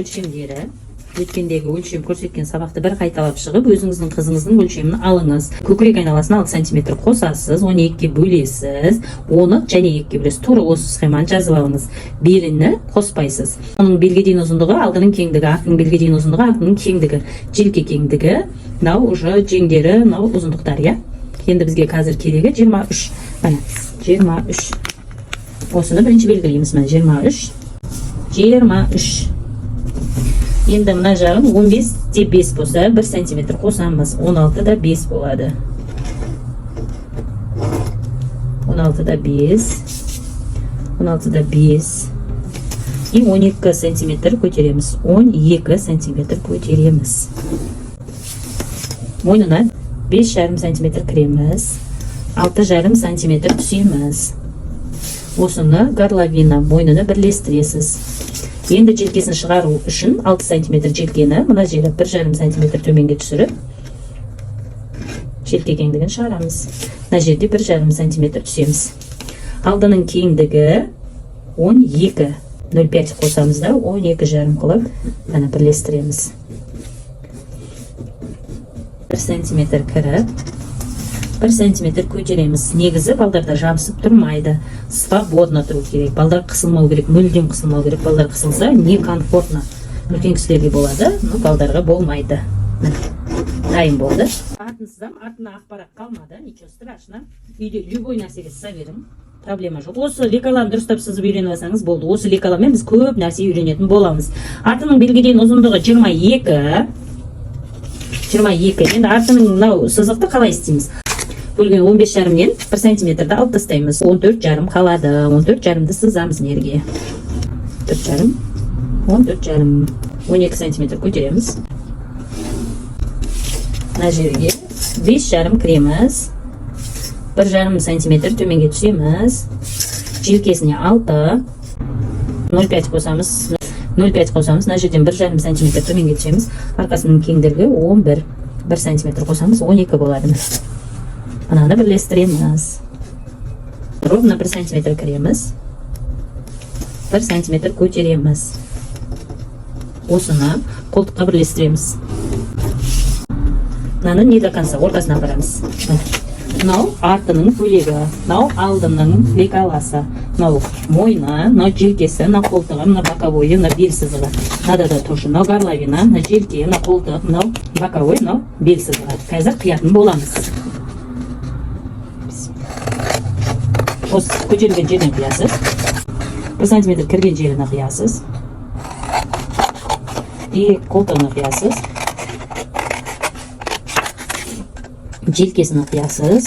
өлшемдері. Өткендегі өлшем көрсеткен сабақты бір қайталап шығып, өзіңіздің қызыңыздың өлшемін алыңыз. Көкірек айналасына 6 см қосасыз, 12-ке бөлесіз, оны және 2-ке бөлесіз. Тура осы схеманы жазып алыңыз. Беліні қоспайсыз. Оның белге дейін ұзындығы алдының кеңдігі, артының белге дейін ұзындығы, артының кеңдігі, желке кеңдігі, мынау уже жеңдері, мынау ұзындықтар, иә. Енді бізге қазір керегі 23. Міне, 23. Осыны бірінші белгілейміз, міне 23. Енді мына жағын 15-те 5 болса, 1 см қосамыз. 16-да 5 болады. 16-да 5. 16-да 5. И 12 см көтереміз. 12 см көтереміз. Мойнына 5,5 см кіреміз. 6,5 см түсеміз. Осыны горловина мойнына бірлестіресіз. Енді желкесін шығару үшін 6 см желкені мына жері 1,5 см төменге түсіріп, желке кеңдігін шығарамыз. Мына жерде 1,5 см түсеміз. Алдының кеңдігі 12. 0,5 қосамыз да 12,5 қылып, мына бірлестіреміз. 1 см кіріп, 1 см көтереміз. Негізі балдарда жабысып тұрмайды. Свободно тұру керек. Балдар қысылмау керек, мүлдем қысылмау керек. Балдар қысылса некомфортно. Үлкен кісілерге болады, но балдарға болмайды. Дайын болды. Атын сызам, артына ақпарат қалмады. Ничего страшно. Үйде любой нәрсеге сыза берім. Проблема жоқ. Осы лекаланы дұрыстап сызып үйреніп алсаңыз болды. Осы лекаламен біз көп нәрсе үйренетін боламыз. Артының белге дейін ұзындығы 22. 22. Енді артының мынау сызықты қалай істейміз? Бөлген 15,5-нен 1 см алып тастаймыз. 14,5 қалады. 14,5-ді сызамыз нерге. 14,5. 14,5. 12 см көтереміз. Мына жерге 5,5 кіреміз. 1,5 см төменге түсеміз. Желкесіне 6. 0,5 қосамыз. 0,5 қосамыз. Мына жерден 1,5 см төменге түсеміз. Арқасының кеңдігі 11. 1 см қосамыз 12 болады. Ананы бірлестіреміз. Ровно 1 см кіреміз. 1 см көтереміз. Осыны қолтыққа бірлестіреміз. Мынаны не до конца ортасына апарамыз. Мынау артының бөлегі, мынау алдының лекаласы. Мынау мойны, мынау желкесі, мынау қолтығы, мынау боковойы, мынау бел сызығы. Мынада да тоже, мынау горловина, мынау желке, мынау қолтық, мынау боковой, мынау бел сызығы. Қазір қиятын боламыз. Осы көтерілген жерден қиясыз. 1 см кірген жеріне қиясыз. И қолтығына қиясыз. Желкесіне қиясыз.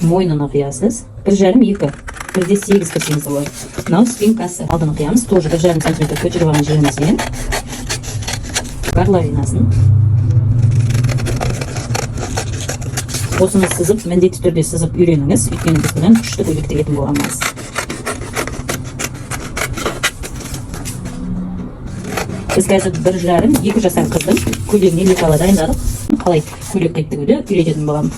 Мойнына қиясыз. 1,5-2. 1,8 кірсеңіз болады. Мынау спинкасы. Алдын қиямыз. Тоже 1,5 см көтеріп алған жерімізбен. Горловинасын. Осыны сызып, міндетті түрде сызып үйреніңіз, өйткені біз бұдан күшті көйлек тігетін боламыз. Біз қазір 1,5-2 жасар қыздың көйлегіне лекала дайындадық. Қалай көйлек тігуді үйрететін боламыз.